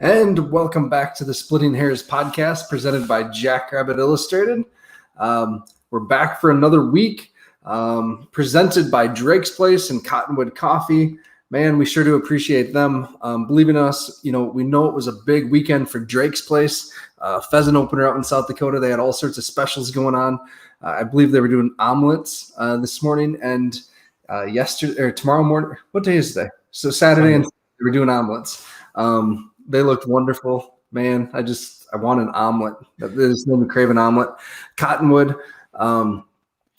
And welcome back to the Splitting Hairs podcast presented by Jackrabbit Illustrated. We're back for another week, presented by Drake's Place and Cottonwood Coffee. Man, we sure do appreciate them believing us. We know it was a big weekend for Drake's Place. Pheasant opener out in South Dakota. They had all sorts of specials going on. I believe they were doing omelets this morning and yesterday or tomorrow morning. What day is today? So Saturday, and they were doing omelets. They looked wonderful, man. I want an omelet. There's no crave an omelet. Cottonwood,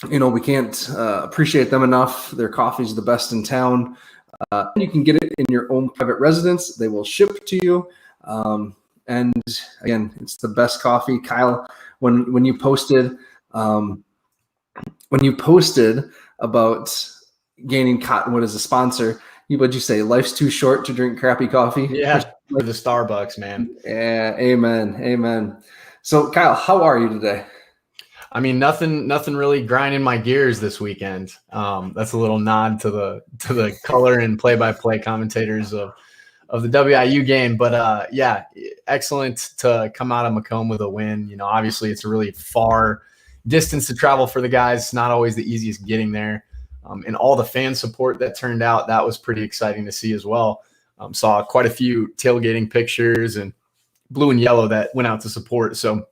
we can't appreciate them enough. Their coffee's the best in town. You can get it in your own private residence. They will ship to you. And again, it's the best coffee. Kyle, when you posted about gaining Cottonwood as a sponsor, what'd you say? Life's too short to drink crappy coffee. Yeah, for the Starbucks, man. Yeah, amen. So, Kyle, how are you today? I mean, nothing really grinding my gears this weekend. That's a little nod to the color and play-by-play commentators of the WIU game. But yeah, excellent to come out of Macomb with a win. Obviously, it's a really far distance to travel for the guys. It's not always the easiest getting there. And all the fan support that turned out, that was pretty exciting to see as well. Saw quite a few tailgating pictures and blue and yellow that went out to support. So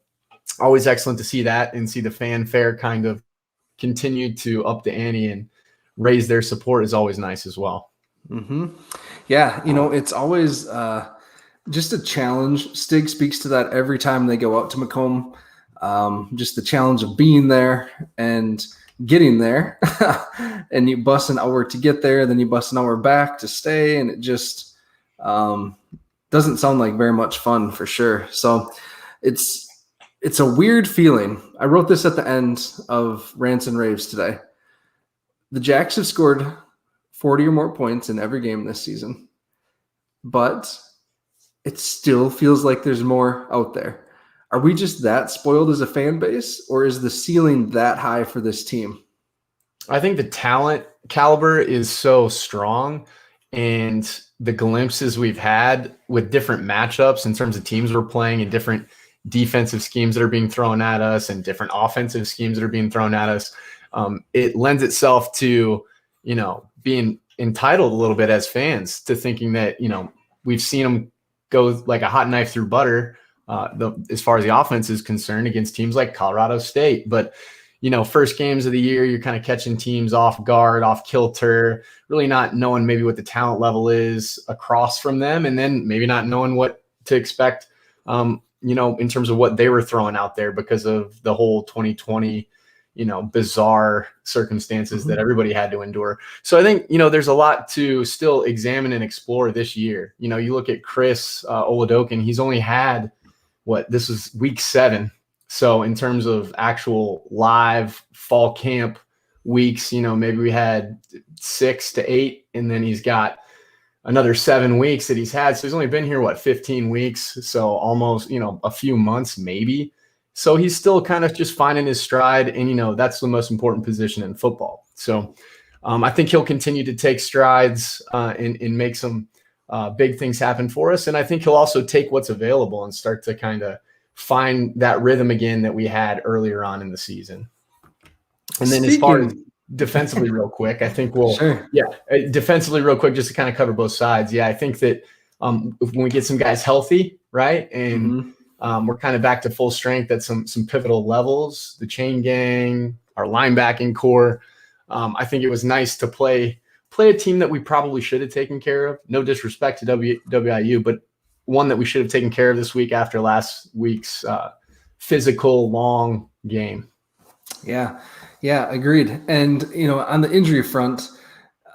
always excellent to see that and see the fanfare kind of continue to up the ante and raise their support is always nice as well. Mm-hmm. Yeah, it's always just a challenge. Stig speaks to that every time they go out to Macomb. Just the challenge of being there and getting there. And you bust an hour to get there, then you bust an hour back to stay, and it just doesn't sound like very much fun for sure. So it's a weird feeling. I wrote this at the end of Rants and Raves today. The Jacks have scored 40 or more points in every game this season, but it still feels like there's more out there. Are we just that spoiled as a fan base, or is the ceiling that high for this team? I think the talent caliber is so strong, and the glimpses we've had with different matchups in terms of teams we're playing and different defensive schemes that are being thrown at us and different offensive schemes that are being thrown at us, it lends itself to, being entitled a little bit as fans to thinking that, we've seen them go like a hot knife through butter as far as the offense is concerned against teams like Colorado State. But, first games of the year, you're kind of catching teams off guard, off kilter, really not knowing maybe what the talent level is across from them, and then maybe not knowing what to expect, in terms of what they were throwing out there because of the whole 2020, bizarre circumstances that everybody had to endure. So I think, there's a lot to still examine and explore this year. You look at Chris Oladokin, he's only had this is week 7. So in terms of actual live fall camp weeks, maybe we had 6 to 8, and then he's got another 7 weeks that he's had. So he's only been here, 15 weeks. So almost, a few months maybe. So he's still kind of just finding his stride. And, that's the most important position in football. So I think he'll continue to take strides and make some big things happen for us. And I think he'll also take what's available and start to kind of find that rhythm again that we had earlier on in the season. And then as far as defensively real quick, I think defensively real quick, just to kind of cover both sides. Yeah, I think that when we get some guys healthy, right, and we're kind of back to full strength at some pivotal levels, the chain gang, our linebacking core, I think it was nice to play a team that we probably should have taken care of. No disrespect to WIU, but one that we should have taken care of this week after last week's physical, long game. Yeah, agreed. And, on the injury front,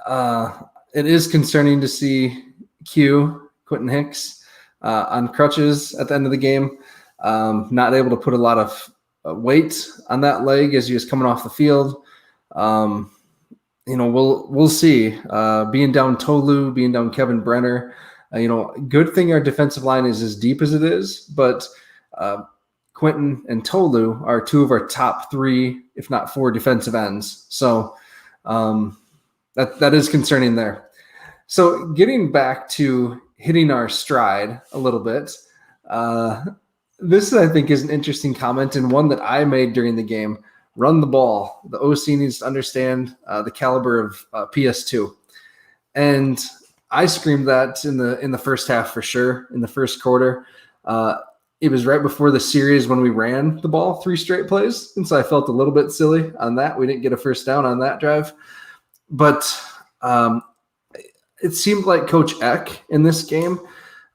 it is concerning to see Quentin Hicks on crutches at the end of the game, not able to put a lot of weight on that leg as he was coming off the field. We'll see. Being down Tolu, being down Kevin Brenner, good thing our defensive line is as deep as it is, but Quentin and Tolu are 2 of our top 3, if not 4 defensive ends. So that is concerning there. So getting back to hitting our stride a little bit. This, I think, is an interesting comment and one that I made during the game. Run the ball. The OC needs to understand the caliber of PS2. And I screamed that in the first half for sure, in the first quarter. It was right before the series when we ran the ball 3 straight plays. And so I felt a little bit silly on that. We didn't get a first down on that drive. But it seemed like Coach Eck in this game,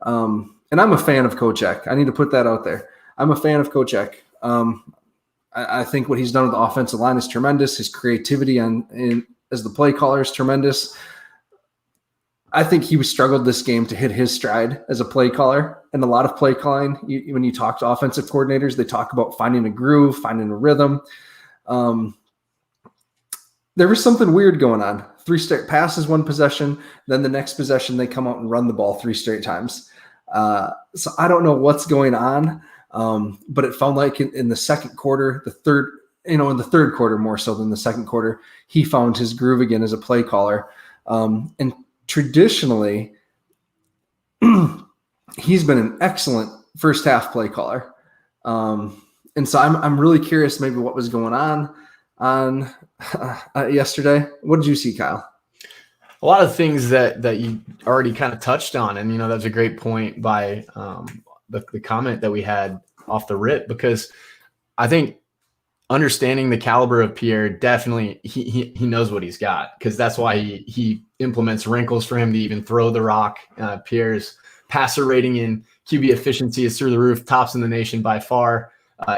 and I'm a fan of Coach Eck. I need to put that out there. I'm a fan of Coach Eck. I think what he's done with the offensive line is tremendous. His creativity as the play caller is tremendous. I think he struggled this game to hit his stride as a play caller. And a lot of play calling, when you talk to offensive coordinators, they talk about finding a groove, finding a rhythm. There was something weird going on. 3 straight passes, 1 possession. Then the next possession, they come out and run the ball 3 straight times. So I don't know what's going on. But it felt like in the second quarter, in the third quarter more so than the second quarter, he found his groove again as a play caller. And traditionally, he's been an excellent first half play caller. And so I'm really curious maybe what was going on yesterday. What did you see, Kyle? A lot of things that you already kind of touched on. And, that's a great point by the comment that we had off the rip, because I think understanding the caliber of Pierre, definitely he knows what he's got, because that's why he implements wrinkles for him to even throw the rock. Pierre's passer rating and QB efficiency is through the roof, tops in the nation by far.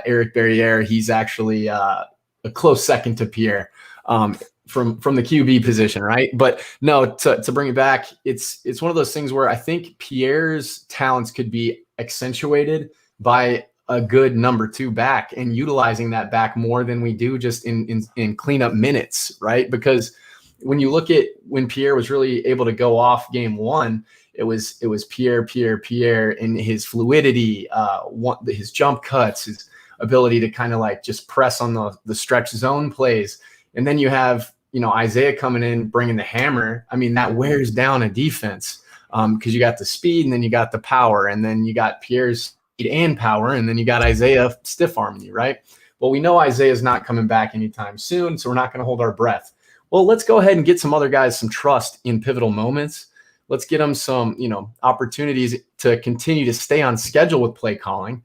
Eric Barriere, he's actually a close second to Pierre from the QB position, right? But no, to bring it back, it's one of those things where I think Pierre's talents could be accentuated by a good number 2 back and utilizing that back more than we do just in cleanup minutes, right? Because when you look at when Pierre was really able to go off game 1, it was Pierre, and his fluidity, his jump cuts, his ability to kind of like just press on the stretch zone plays. And then you have, Isaiah coming in, bringing the hammer. I mean, that wears down a defense because you got the speed and then you got the power, and then you got Pierre's speed and power, and then you got Isaiah stiff arming you, right? Well, we know Isaiah's not coming back anytime soon, so we're not going to hold our breath. Well, let's go ahead and get some other guys some trust in pivotal moments. Let's get them some, opportunities to continue to stay on schedule with play calling.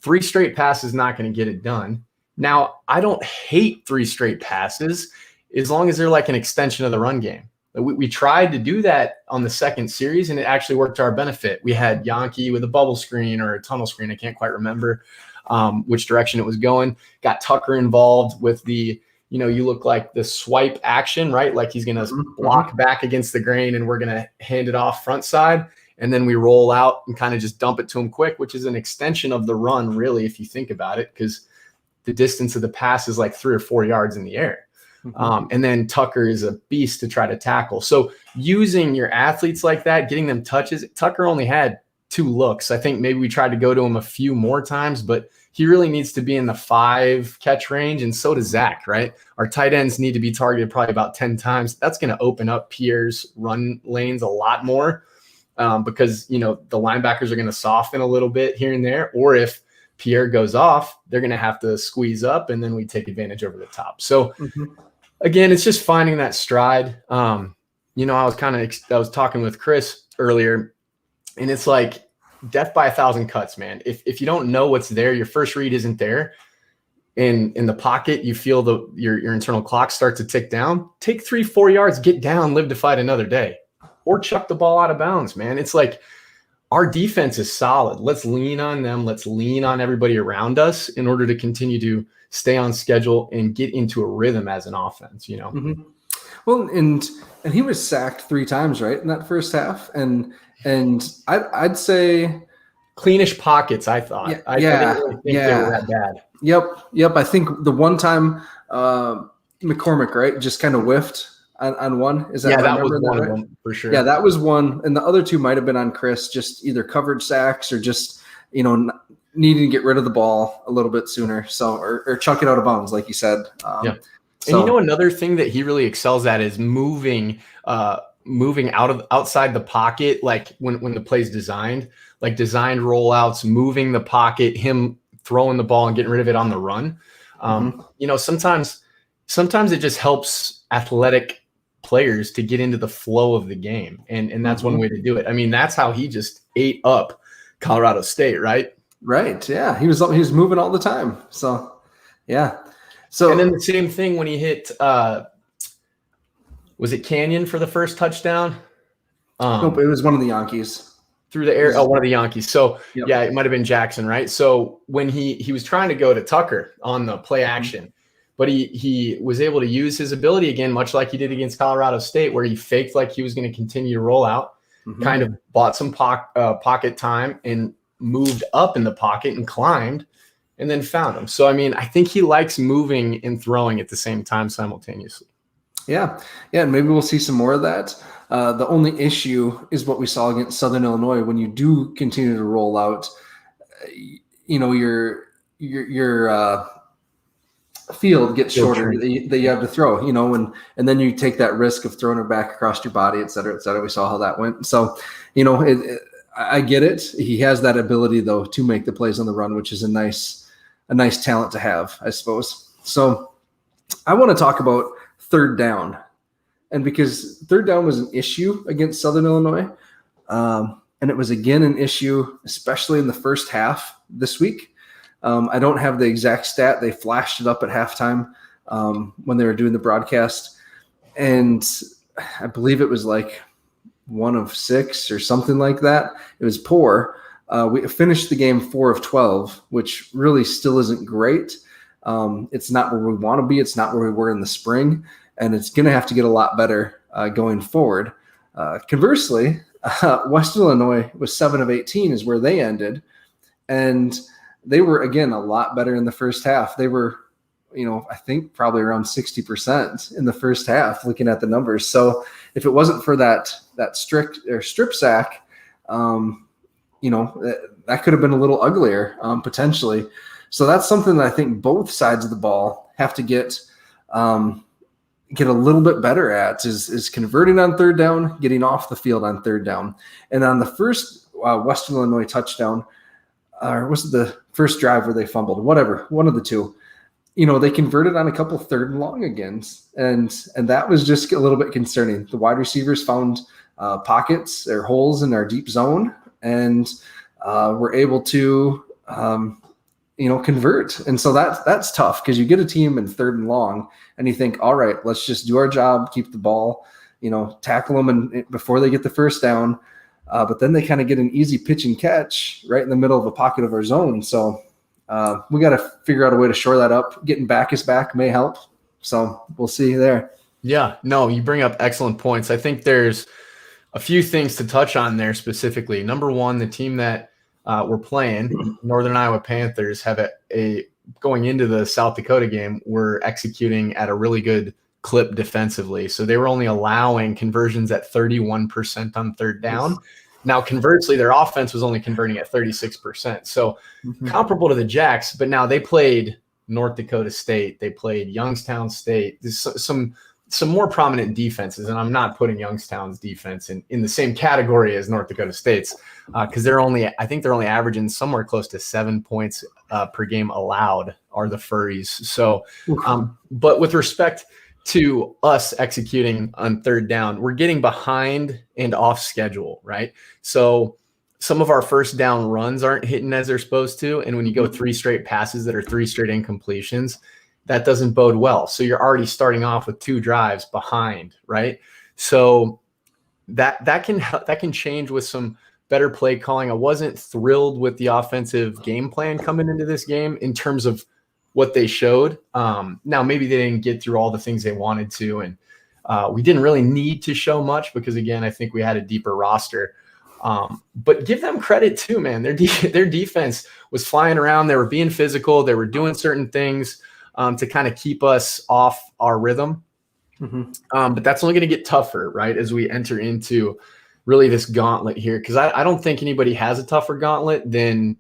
3 straight passes not going to get it done. Now, I don't hate 3 straight passes as long as they're like an extension of the run game. We tried to do that on the second series, and it actually worked to our benefit. We had Yankee with a bubble screen or a tunnel screen. I can't quite remember which direction it was going. Got Tucker involved with the, you look like the swipe action, right? Like he's going to block back against the grain and we're going to hand it off front side. And then we roll out and kind of just dump it to him quick, which is an extension of the run, really, if you think about it, because the distance of the pass is like 3 or 4 yards in the air. And then Tucker is a beast to try to tackle. So using your athletes like that, getting them touches, Tucker only had 2 looks. I think maybe we tried to go to him a few more times, but he really needs to be in the 5 catch range. And so does Zach, right? Our tight ends need to be targeted probably about 10 times. That's going to open up Pierre's run lanes a lot more because, the linebackers are going to soften a little bit here and there. Or if Pierre goes off, they're going to have to squeeze up, and then we take advantage over the top. So again, it's just finding that stride. I was talking with Chris earlier, and it's like death by 1,000 cuts, man. If you don't know what's there, your first read isn't there. In the pocket, you feel your internal clock start to tick down. Take 3-4 yards, get down, live to fight another day, or chuck the ball out of bounds, man. It's like our defense is solid. Let's lean on them. Let's lean on everybody around us in order to continue to stay on schedule and get into a rhythm as an offense, Well, and he was sacked 3 times, right, in that first half, and I'd say cleanish pockets. I thought, I didn't really think they were that bad. Yep. I think the one time McCormick, right, just kind of whiffed on one. Is that that was one of them for sure? Yeah, that was one, and the other 2 might have been on Chris, just either coverage sacks or just needing to get rid of the ball a little bit sooner. So, or chuck it out of bounds, like you said. And another thing that he really excels at is moving moving outside the pocket, like when the play's designed, like designed rollouts, moving the pocket, him throwing the ball and getting rid of it on the run. Sometimes it just helps athletic players to get into the flow of the game. And that's one way to do it. I mean, that's how he just ate up Colorado State, right? Right. Yeah. He was moving all the time. So, yeah. So, and then the same thing when he hit, was it Canyon for the first touchdown? Nope, it was one of the Yankees. Through the air. Oh, one of the Yankees. So yeah, it might've been Jackson, right? So when he was trying to go to Tucker on the play action, but he was able to use his ability again, much like he did against Colorado State, where he faked like he was going to continue to roll out, kind of bought some pocket time and moved up in the pocket and climbed and then found him. So, I mean, I think he likes moving and throwing at the same time simultaneously. Yeah. Yeah. And maybe we'll see some more of that. The only issue is what we saw against Southern Illinois. When you do continue to roll out, your field gets shorter that you have to throw, and then you take that risk of throwing it back across your body, et cetera, et cetera. We saw how that went. So, I get it. He has that ability though to make the plays on the run, which is a nice talent to have, I suppose. So I want to talk about third down. And because third down was an issue against Southern Illinois, and it was again an issue, especially in the first half this week. I don't have the exact stat. They flashed it up at halftime when they were doing the broadcast. And I believe it was like 1 of 6 or something like that. It was poor. We finished the game 4 of 12, which really still isn't great. It's not where we want to be. It's not where we were in the spring. And it's going to have to get a lot better going forward. Conversely, Weston, Illinois was 7 of 18 is where they ended. And they were, again, a lot better in the first half. They were, I think probably around 60% in the first half looking at the numbers. So if it wasn't for that strip sack, that could have been a little uglier potentially. So that's something that I think both sides of the ball have to get a little bit better at is converting on third down, getting off the field on third down. And on the first Western Illinois touchdown, or was it the first drive where they fumbled? Whatever, one of the two. They converted on a couple third and long agains, and that was just a little bit concerning. The wide receivers found pockets or holes in our deep zone, and were able to convert. And so that's tough because you get a team in third and long and you think, all right, let's just do our job, keep the ball, tackle them before they get the first down. But then they kind of get an easy pitch and catch right in the middle of a pocket of our zone. So we got to figure out a way to shore that up. Getting Backus back may help. So we'll see there. Yeah, no, you bring up excellent points. I think there's a few things to touch on there specifically. Number one, the team that we're playing, Northern Iowa Panthers, have a going into the South Dakota game, were executing at a really good clip defensively. So they were only allowing conversions at 31% on third down. Now, conversely, their offense was only converting at 36%. So comparable to the Jacks, but now they played North Dakota State. They played Youngstown State. There's some more prominent defenses, and I'm not putting Youngstown's defense in the same category as North Dakota State's because I think they're only averaging somewhere close to 7 points per game allowed are the Furries. So, but with respect to us executing on third down, we're getting behind and off schedule, right? So some of our first down runs aren't hitting as they're supposed to. And when you go 3 straight passes that are 3 straight incompletions, that doesn't bode well. So you're already starting off with 2 drives behind, right? So that can change with some better play calling. I wasn't thrilled with the offensive game plan coming into this game in terms of what they showed. Now, maybe they didn't get through all the things they wanted to, and we didn't really need to show much because, again, I think we had a deeper roster. But give them credit too, man. Their defense was flying around. They were being physical. They were doing certain things to kind of keep us off our rhythm. But that's only going to get tougher, right, as we enter into really this gauntlet here, because I don't think anybody has a tougher gauntlet than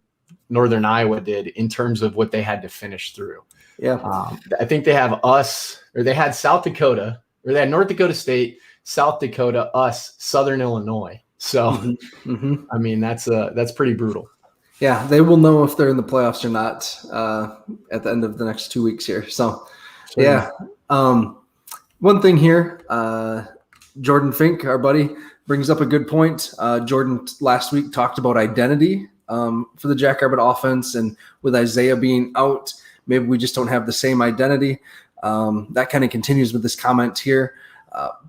Northern Iowa did in terms of what they had to finish through. I think they have us, or they had South Dakota, or they had North Dakota State, South Dakota, us, Southern Illinois. So, I mean, that's pretty brutal. Yeah, they will know if they're in the playoffs or not at the end of the next 2 weeks here. So, yeah. One thing here, Jordan Fink, our buddy, brings up a good point. Jordan last week talked about identity for the Jackrabbit offense, and with Isaiah being out, maybe we just don't have the same identity. That kind of continues with this comment here.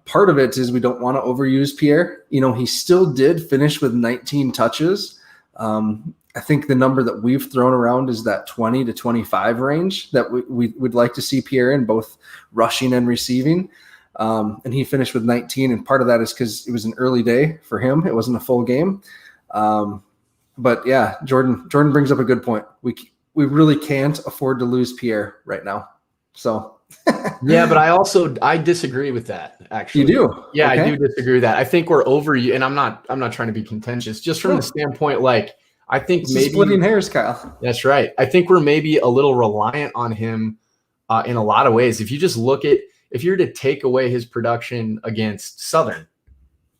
Part of it is we don't want to overuse Pierre. He still did finish with 19 touches. I think the number that we've thrown around is that 20 to 25 range that we would like to see Pierre in, both rushing and receiving. And he finished with 19. And part of that is because it was an early day for him. It wasn't a full game. But yeah, Jordan brings up a good point. We really can't afford to lose Pierre right now. So yeah, but I disagree with that, actually. You do? Yeah, Okay. I do disagree with that. I think we're over you, and I'm not trying to be contentious, just from the standpoint, like, I think It's maybe splitting hairs, Kyle. That's right. I think we're maybe a little reliant on him in a lot of ways. If you just look at, if you're to take away his production against Southern,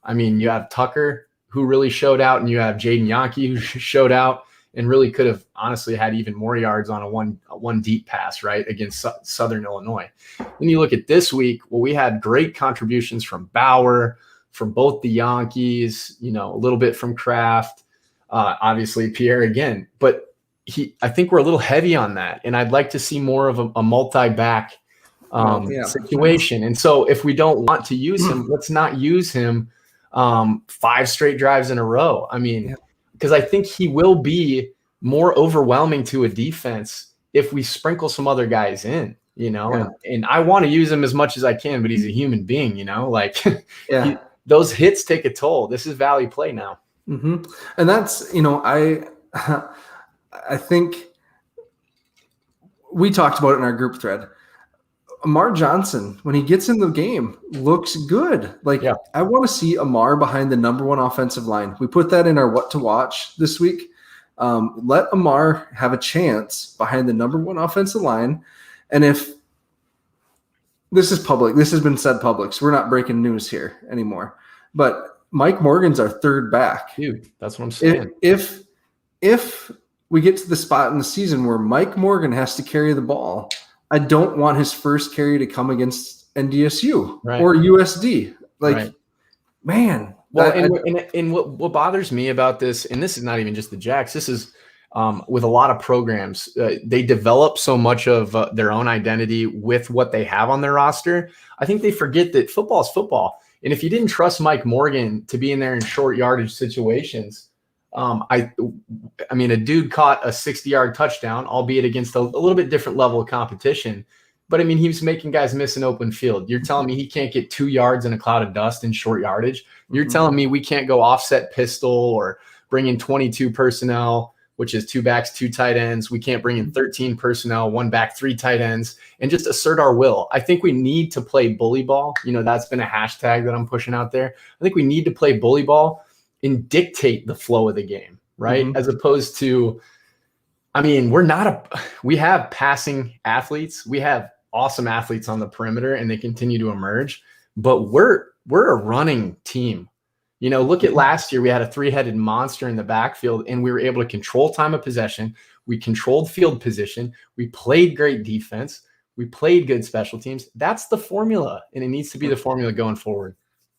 I mean, you have Tucker, who really showed out, and you have Jaden Yankee, who showed out and really could have honestly had even more yards on a one deep pass, right, against Southern Illinois. Then you look at this week, well, we had great contributions from Bauer, from both the Yankees, a little bit from Kraft, obviously Pierre again, but I think we're a little heavy on that, and I'd like to see more of a multi-back situation. And so if we don't want to use him, let's not use him 5 straight drives in a row. I mean, because I think he will be more overwhelming to a defense if we sprinkle some other guys in, and I want to use him as much as I can, but he's a human being, like those hits take a toll. This is value play now. And that's, I think we talked about it in our group thread. Amar Johnson, when he gets in the game, looks good. I want to see Amar behind the number one offensive line. We put that in our what to watch this week. Let Amar have a chance behind the number one offensive line. And if this is public, this has been said public, so we're not breaking news here anymore. But Mike Morgan's our third back. Dude, that's what I'm saying. If we get to the spot in the season where Mike Morgan has to carry the ball, I don't want his first carry to come against NDSU or USD. Man. Well, and what bothers me about this, and this is not even just the Jacks, this is with a lot of programs, they develop so much of their own identity with what they have on their roster. I think they forget that football is football. And if you didn't trust Mike Morgan to be in there in short yardage situations, I mean, a dude caught a 60-yard touchdown, albeit against a little bit different level of competition. But I mean, he was making guys miss an open field. You're telling me he can't get 2 yards in a cloud of dust in short yardage? You're telling me we can't go offset pistol or bring in 22 personnel, which is 2 backs, 2 tight ends. We can't bring in 13 personnel, 1 back, 3 tight ends, and just assert our will. I think we need to play bully ball. That's been a hashtag that I'm pushing out there. I think we need to play bully ball and dictate the flow of the game, right? As opposed to, I mean, we have passing athletes. We have awesome athletes on the perimeter, and they continue to emerge, but we're a running team. Look at last year. We had a 3-headed monster in the backfield, and we were able to control time of possession. We controlled field position. We played great defense. We played good special teams. That's the formula, and it needs to be the formula going forward.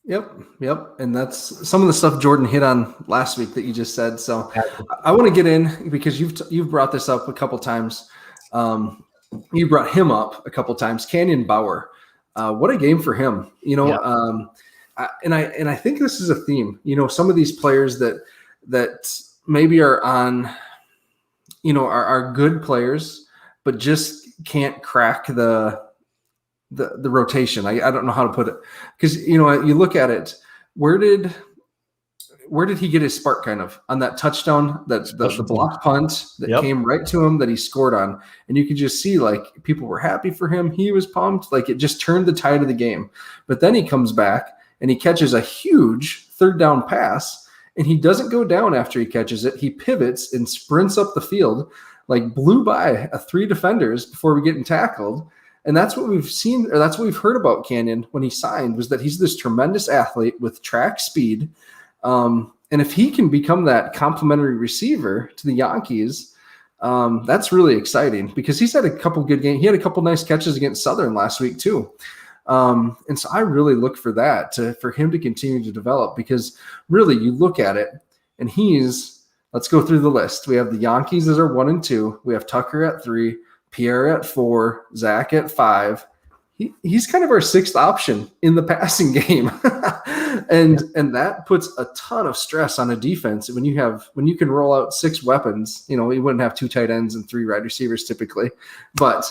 Yep. And that's some of the stuff Jordan hit on last week that you just said. So I want to get in because you've brought this up a couple times. You brought him up a couple times. Canyon Bauer. What a game for him. I think this is a theme. Some of these players that maybe are on, are good players, but just can't crack the rotation. I don't know how to put it, because you look at it. Where did he get his spark? Kind of on that touchdown, the block punt that came right to him that he scored on, and you could just see people were happy for him. He was pumped. It just turned the tide of the game. But then he comes back and he catches a huge 3rd down pass, and he doesn't go down after he catches it. He pivots and sprints up the field, blew by 3 defenders before we getting tackled. And that's what we've seen, or that's what we've heard about Canyon when he signed, was that he's this tremendous athlete with track speed. And if he can become that complementary receiver to the Yankees, that's really exciting, because he's had a couple good games. He had a couple nice catches against Southern last week too. And so I really look for that, for him to continue to develop, because really you look at it and let's go through the list. We have the Yankees as our 1 and 2. We have Tucker at 3, Pierre at 4, Zach at 5. He's kind of our 6th option in the passing game. and that puts a ton of stress on a defense when you can roll out 6 weapons. You wouldn't have 2 tight ends and 3 wide receivers typically, but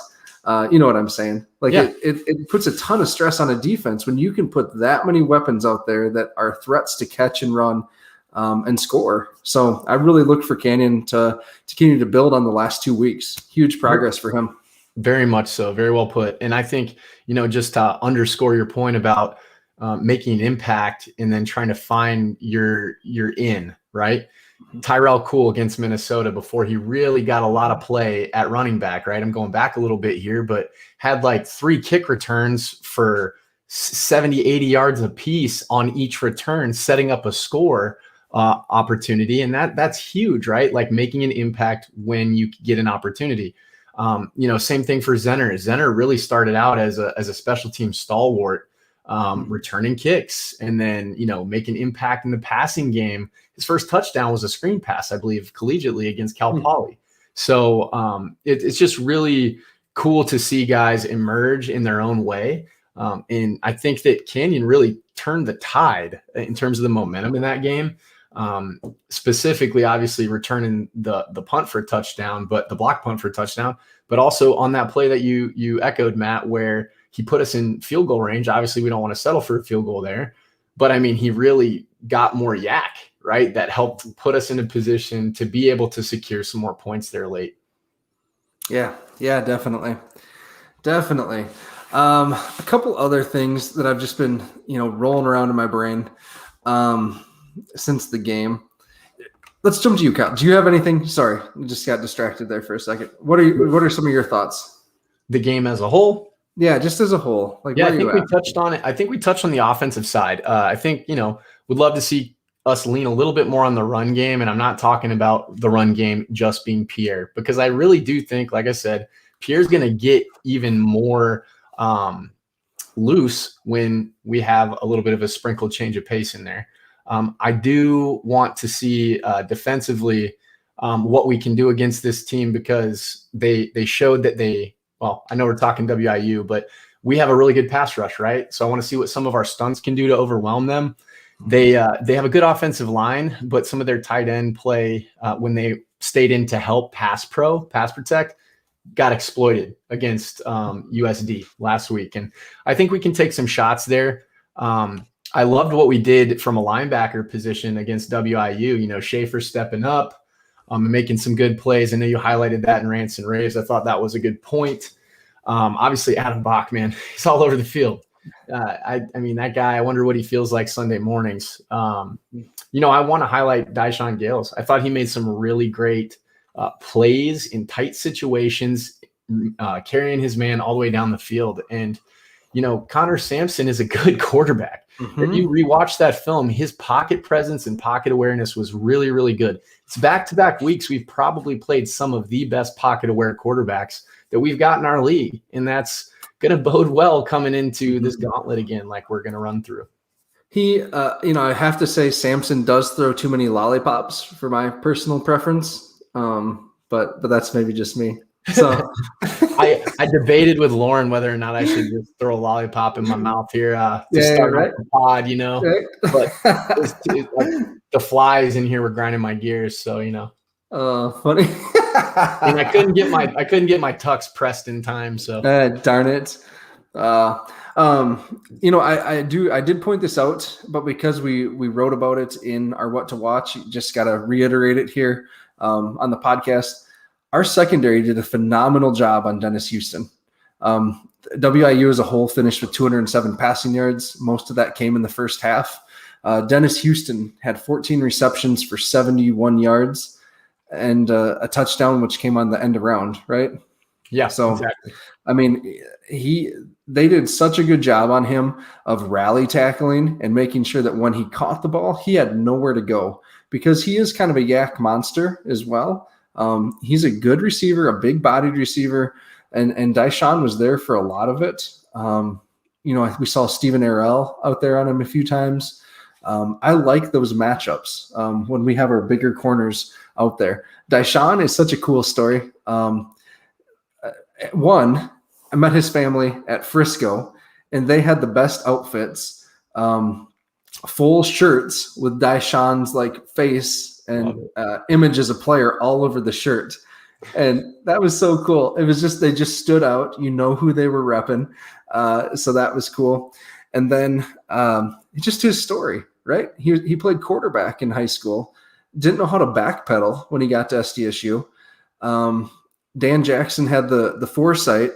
you know what I'm saying? Like, yeah. It puts a ton of stress on a defense when you can put that many weapons out there that are threats to catch and run and score. So I really look for Canyon to continue to build on the last 2 weeks. Huge progress for him. Very much so. Very well put. And I think, just to underscore your point about making an impact and then trying to find your in, right? Tyrell Cool against Minnesota, before he really got a lot of play at running back, right? I'm going back a little bit here, but had like 3 kick returns for 70, 80 yards apiece on each return, setting up a score opportunity. And that's huge, right? Like making an impact when you get an opportunity. Same thing for Zenner. Zenner really started out as a special team stalwart, returning kicks, and then, make an impact in the passing game. His first touchdown was a screen pass, I believe, collegiately against Cal Poly. So it's just really cool to see guys emerge in their own way. And I think that Canyon really turned the tide in terms of the momentum in that game. Specifically, obviously returning the punt for a touchdown, but the block punt for a touchdown, but also on that play that you echoed, Matt, where he put us in field goal range. Obviously we don't want to settle for a field goal there, but I mean, he really got more yak, right? That helped put us in a position to be able to secure some more points there late. Yeah, definitely. A couple other things that I've just been, rolling around in my brain, since the game. Let's jump to you, Kyle. Do you have anything? Sorry, I just got distracted there for a second. What are some of your thoughts? The game as a whole? Yeah, just as a whole. Like, I think we touched on it. I think we touched on the offensive side. I think, would love to see us lean a little bit more on the run game. And I'm not talking about the run game just being Pierre, because I really do think, like I said, Pierre's going to get even more loose when we have a little bit of a sprinkled change of pace in there. I do want to see defensively what we can do against this team, because they showed that I know we're talking WIU, but we have a really good pass rush, right? So I want to see what some of our stunts can do to overwhelm them. They have a good offensive line, but some of their tight end play when they stayed in to help pass protect, got exploited against USD last week. And I think we can take some shots there. I loved what we did from a linebacker position against WIU, Schaefer stepping up and making some good plays. I know you highlighted that in Rants and Raves. I thought that was a good point. Obviously Adam Bach, man, he's all over the field. I mean, that guy, I wonder what he feels like Sunday mornings. I want to highlight Dyshawn Gales. I thought he made some really great plays in tight situations, carrying his man all the way down the field. And, Connor Sampson is a good quarterback. Mm-hmm. If you rewatch that film, his pocket presence and pocket awareness was really, really good. It's back-to-back weeks. We've probably played some of the best pocket-aware quarterbacks that we've got in our league. And that's going to bode well coming into this gauntlet again, like we're going to run through. He, I have to say Sampson does throw too many lollipops for my personal preference. But that's maybe just me. So I debated with Lauren whether or not I should just throw a lollipop in my mouth here to start the pod, right. But the flies in here were grinding my gears. So, funny. And I couldn't get my tux pressed in time. So darn it. I did point this out, but because we wrote about it in our What to Watch, you just got to reiterate it here on the podcast. Our secondary did a phenomenal job on Dennis Houston. WIU as a whole finished with 207 passing yards. Most of that came in the first half. Dennis Houston had 14 receptions for 71 yards and a touchdown, which came on the end of round, right? Yeah, So, exactly. I mean, they did such a good job on him of rally tackling and making sure that when he caught the ball, he had nowhere to go because he is kind of a yak monster as well. He's a good receiver, a big-bodied receiver, and Deshaun was there for a lot of it. We saw Stephen Arell out there on him a few times. I like those matchups when we have our bigger corners out there. Deshaun is such a cool story. One, I met his family at Frisco, and they had the best outfits, full shirts with Deshaun's like face and image as a player all over the shirt. And that was so cool. It was just, they just stood out. You know who they were repping. So that was cool. And then just his story, right? He played quarterback in high school, didn't know how to backpedal when he got to SDSU. Dan Jackson had the foresight.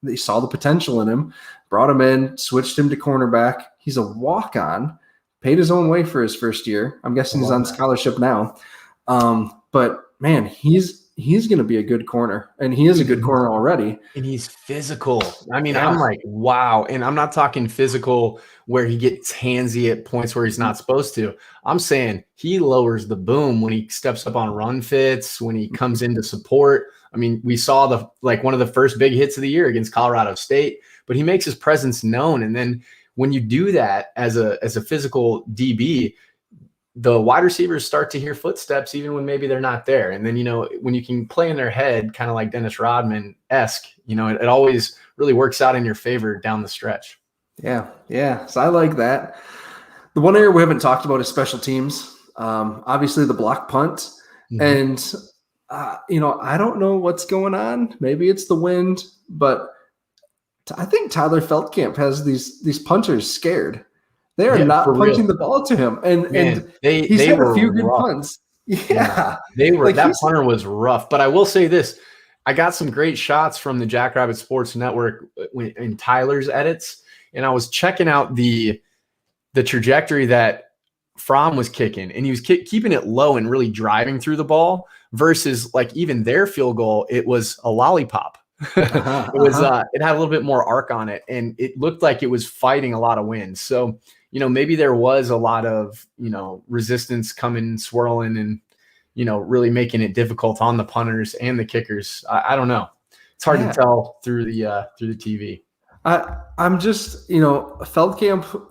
They saw the potential in him, brought him in, switched him to cornerback. He's a walk-on, paid his own way for his first year. I'm guessing he's on scholarship now. But man, he's going to be a good corner, and he is a good corner already. And he's physical. I mean, I'm like, wow. And I'm not talking physical where he gets handsy at points where he's not supposed to. I'm saying he lowers the boom when he steps up on run fits, when he comes into support. I mean, we saw one of the first big hits of the year against Colorado State, but he makes his presence known. And then when you do that as a physical DB, the wide receivers start to hear footsteps even when maybe they're not there. And then, when you can play in their head, kind of like Dennis Rodman-esque, it always really works out in your favor down the stretch. Yeah. So I like that. The one area we haven't talked about is special teams. Obviously the block punt. Mm-hmm. And, I don't know what's going on. Maybe it's the wind, but I think Tyler Feldkamp has these punters scared. They are not punching the ball to him. And he's had a few good punts. Yeah. They were, that punter was rough. But I will say this, I got some great shots from the Jackrabbit Sports Network in Tyler's edits. And I was checking out the trajectory that Fromm was kicking, and he was keeping it low and really driving through the ball versus like even their field goal. It was a lollipop. It had a little bit more arc on it, and it looked like it was fighting a lot of wind. So, maybe there was a lot of, resistance coming, swirling, and, really making it difficult on the punters and the kickers. I don't know. It's hard to tell through the TV. I'm just, Feldkamp,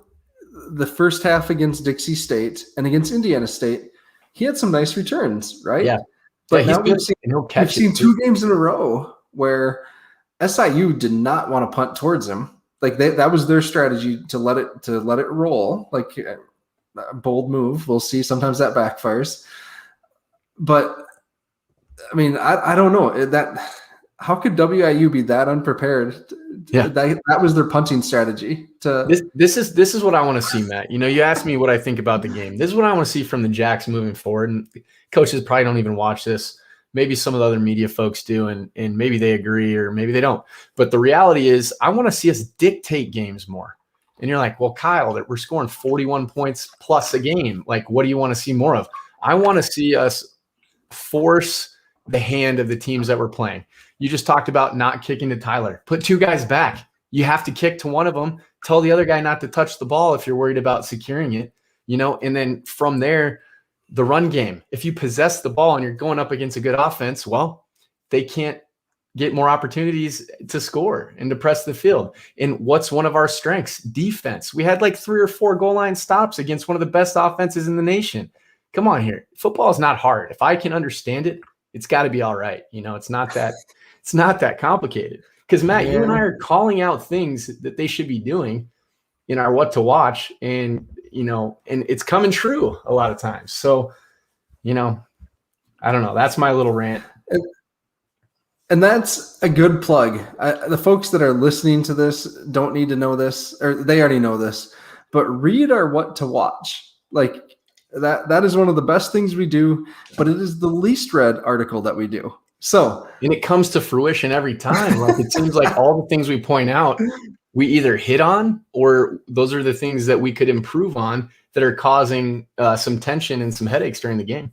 the first half against Dixie State and against Indiana State, he had some nice returns, right? Yeah. But now we've seen 2 games in a row where SIU did not want to punt towards him. Like that was their strategy to let it roll. Like a bold move. We'll see. Sometimes that backfires. But I mean, I don't know how could WIU be that unprepared? Yeah, that was their punting strategy. This is what I want to see, Matt. You asked me what I think about the game. This is what I want to see from the Jacks moving forward. And coaches probably don't even watch this. Maybe some of the other media folks do, and maybe they agree or maybe they don't. But the reality is, I want to see us dictate games more. And you're like, well, Kyle, that we're scoring 41 points plus a game. Like, what do you want to see more of? I want to see us force the hand of the teams that we're playing. You just talked about not kicking to Tyler. Put 2 guys back. You have to kick to one of them. Tell the other guy not to touch the ball if you're worried about securing it, and then from there, the run game. If you possess the ball and you're going up against a good offense, well, they can't get more opportunities to score and to press the field. And what's one of our strengths? Defense. We had like 3 or 4 goal line stops against one of the best offenses in the nation. Come on here. Football is not hard. If I can understand it, it's got to be all right. It's not that complicated. Because Matt, you and I are calling out things that they should be doing in our what to watch, and and it's coming true a lot of times. So, I don't know. That's my little rant. And that's a good plug. The folks that are listening to this don't need to know this, or they already know this, but read our what to watch. Like that is one of the best things we do, but it is the least read article that we do. So, and it comes to fruition every time. Like it seems like all the things we point out, we either hit on, or those are the things that we could improve on that are causing some tension and some headaches during the game.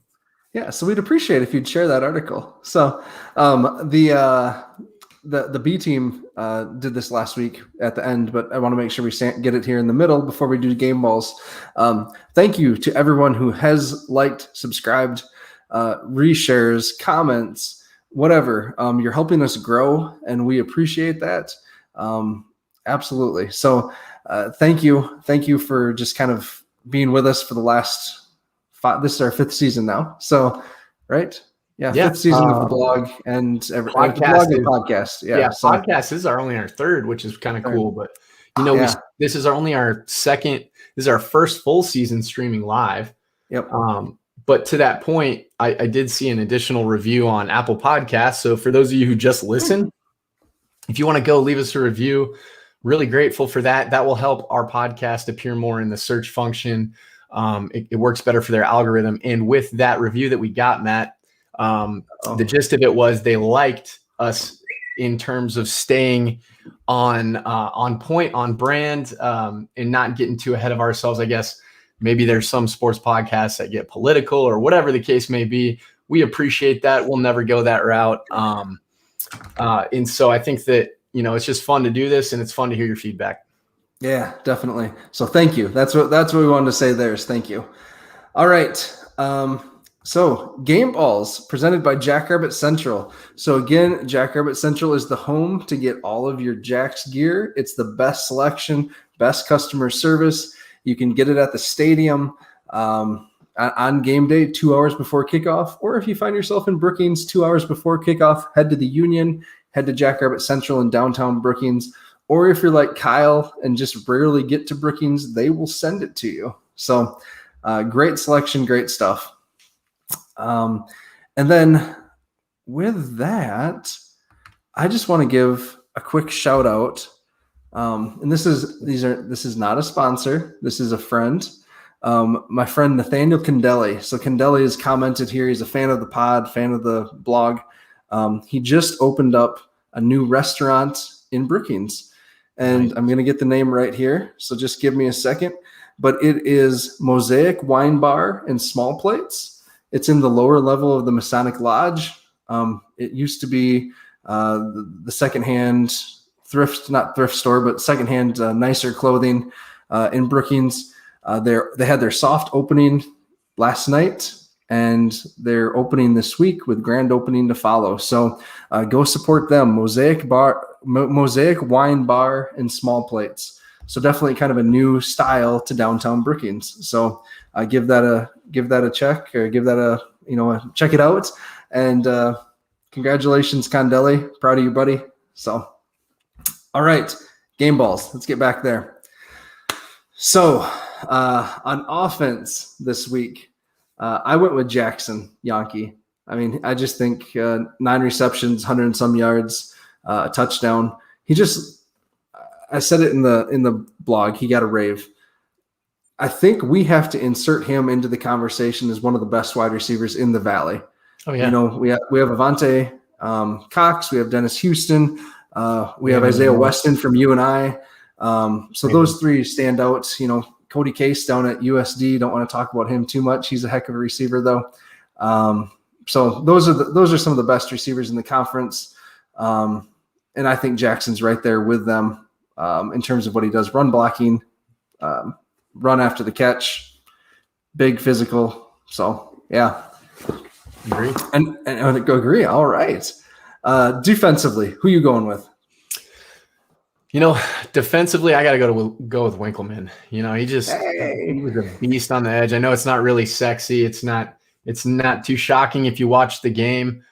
Yeah, so we'd appreciate if you'd share that article. So the B team did this last week at the end, but I want to make sure we get it here in the middle before we do game balls. Thank you to everyone who has liked, subscribed, reshares, comments, whatever. You're helping us grow, and we appreciate that. Absolutely. So thank you. Thank you for just kind of being with us for the last this is our 5th season now. So, right? Yeah. 5th season of the blog and the podcast. Yeah. So, podcast is only our 3rd, which is kind of cool. But, this is only our 2nd. This is our first full season streaming live. Yep. But to that point, I did see an additional review on Apple Podcasts. So for those of you who just listen, if you want to go leave us a review, really grateful for that. That will help our podcast appear more in the search function. It works better for their algorithm. And with that review that we got, Matt, the gist of it was they liked us in terms of staying on point, on brand, and not getting too ahead of ourselves. I guess maybe there's some sports podcasts that get political or whatever the case may be. We appreciate that. We'll never go that route. And so I think that, it's just fun to do this, and it's fun to hear your feedback. Yeah, definitely. So thank you. That's what we wanted to say there is thank you. All right. So Game Balls presented by Jackrabbit Central. So again, Jackrabbit Central is the home to get all of your Jacks gear. It's the best selection, best customer service. You can get it at the stadium on game day, 2 hours before kickoff. Or if you find yourself in Brookings 2 hours before kickoff, head to the Union, head to Jackrabbit Central in downtown Brookings. Or if you're like Kyle and just rarely get to Brookings, they will send it to you. So great selection, great stuff. And then with that, I just want to give a quick shout out. And this is not a sponsor. This is a friend. My friend Nathaniel Candelli. So Candelli has commented here. He's a fan of the pod, fan of the blog. He just opened up a new restaurant in Brookings. And I'm going to get the name right here. So just give me a second. But it is Mosaic Wine Bar and Small Plates. It's in the lower level of the Masonic Lodge. It used to be the secondhand not thrift store, but secondhand nicer clothing in Brookings. They had their soft opening last night, and they're opening this week with grand opening to follow. So go support them. Mosaic Wine Bar and Small Plates. So definitely kind of a new style to downtown Brookings. So give that a check, or give that a check it out. And congratulations, Condelli. Proud of you, buddy. So, all right, game balls. Let's get back there. So on offense this week, I went with Jackson Yankee. I mean, I just think 9 receptions, 100 and some yards, a touchdown. I said it in the blog. He got a rave. I think we have to insert him into the conversation as one of the best wide receivers in the Valley. Oh yeah. We have Avante Cox. We have Dennis Houston. We have Isaiah Weston from UNI. So those 3 stand out. Cody Case down at USD. Don't want to talk about him too much. He's a heck of a receiver though. So those are some of the best receivers in the conference. And I think Jackson's right there with them in terms of what he does: run blocking, run after the catch, big physical. So yeah. Agree. And agree. All right. Defensively, who you going with? Defensively, I got to go with Winkleman. He was a beast on the edge. I know it's not really sexy. It's not too shocking if you watch the game.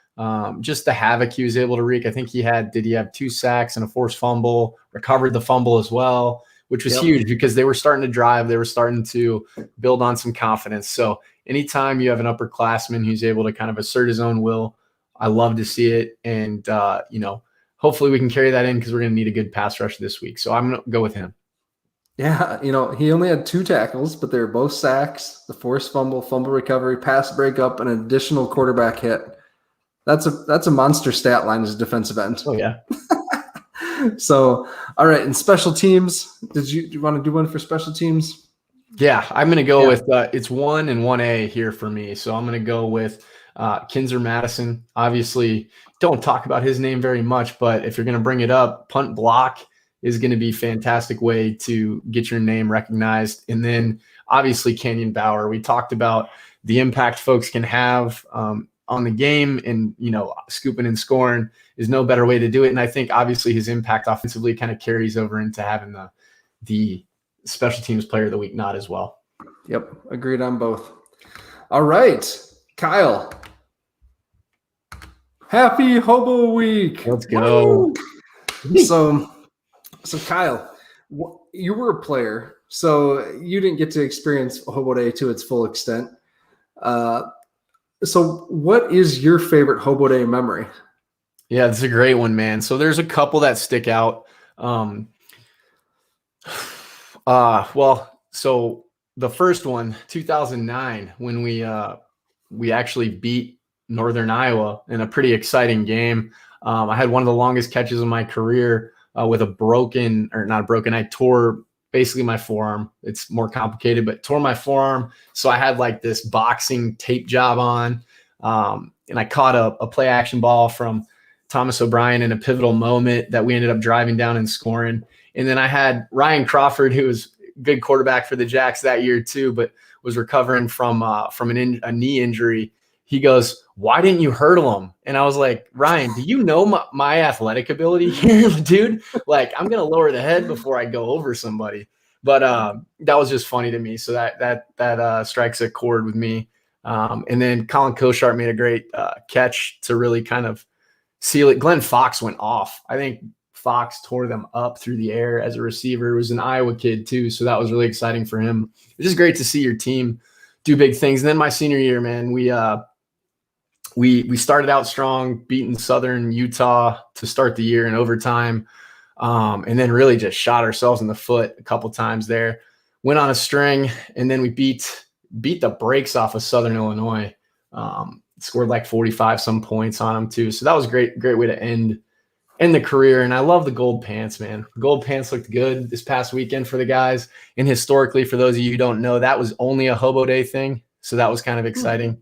Just the havoc he was able to wreak. I think he had 2 sacks and a forced fumble, recovered the fumble as well, which was huge because they were starting to drive. They were starting to build on some confidence. So anytime you have an upperclassman who's able to kind of assert his own will, I love to see it. And, hopefully we can carry that in because we're going to need a good pass rush this week. So I'm going to go with him. Yeah. He only had 2 tackles, but they were both sacks, the forced fumble recovery, pass breakup, and an additional quarterback hit. That's a monster stat line as a defensive end. Oh yeah. So, all right. And special teams, do you want to do one for special teams? Yeah, I'm going to go with it's 1 and 1A here for me. So I'm going to go with Kinzer Madison. Obviously, don't talk about his name very much, but if you're going to bring it up, punt block is going to be a fantastic way to get your name recognized. And then obviously Canyon Bauer. We talked about the impact folks can have on the game, and scooping and scoring is no better way to do it. And I think obviously his impact offensively kind of carries over into having the special teams player of the week nod as well. Yep, agreed on both. All right, Kyle. Happy Hobo Week. Let's go. So Kyle, you were a player, so you didn't get to experience Hobo Day to its full extent. So what is your favorite Hobo Day memory? Yeah, that's a great one, man. So there's a couple that stick out. So the first one, 2009, when we actually beat Northern Iowa in a pretty exciting game. I had one of the longest catches of my career with I tore basically my forearm. It's more complicated, but tore my forearm. So I had like this boxing tape job on, and I caught a play action ball from Thomas O'Brien in a pivotal moment that we ended up driving down and scoring. And then I had Ryan Crawford, who was a good quarterback for the Jacks that year too, but was recovering from a knee injury. He goes, "Why didn't you hurdle him?" And I was like, "Ryan, do you know my athletic ability here, dude? Like, I'm gonna lower the head before I go over somebody." But that was just funny to me. So that strikes a chord with me. And then Colin Kosharp made a great catch to really kind of seal it. Glenn Fox went off. I think Fox tore them up through the air as a receiver. He was an Iowa kid too, so that was really exciting for him. It's just great to see your team do big things. And then my senior year, man, we started out strong, beating Southern Utah to start the year in overtime, and then really just shot ourselves in the foot a couple times there. Went on a string, and then we beat the brakes off of Southern Illinois. Scored like 45 some points on them too. So that was a great way to end the career. And I love the gold pants, man. Gold pants looked good this past weekend for the guys. And historically, for those of you who don't know, that was only a Hobo Day thing. So that was kind of exciting.